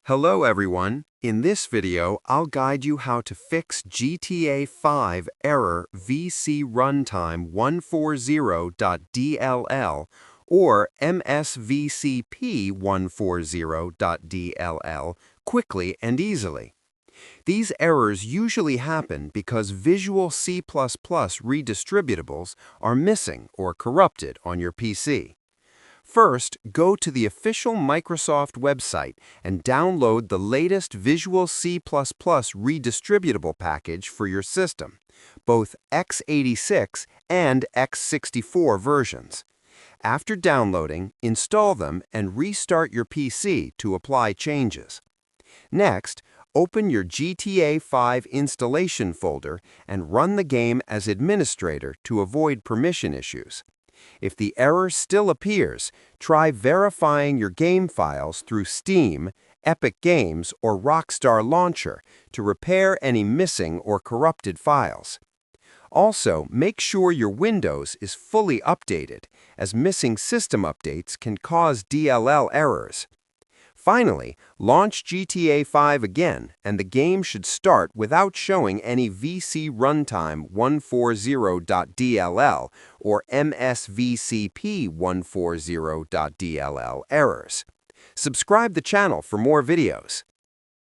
Hello everyone. In this video, I'll guide you how to fix GTA 5 error VCRUNTIME140.dll or MSVCP140.dll quickly and easily. These errors usually happen because Visual C++ redistributables are missing or corrupted on your PC. First, go to the official Microsoft website and download the latest Visual C++ redistributable package for your system, both x86 and x64 versions. After downloading, install them and restart your PC to apply changes. Next, open your GTA 5 installation folder and run the game as administrator to avoid permission issues. If the error still appears, try verifying your game files through Steam, Epic Games, or Rockstar Launcher to repair any missing or corrupted files. Also, make sure your Windows is fully updated, as missing system updates can cause DLL errors. Finally, launch GTA 5 again, and the game should start without showing any VCRUNTIME140.dll or MSVCP140.dll errors. Subscribe the channel for more videos.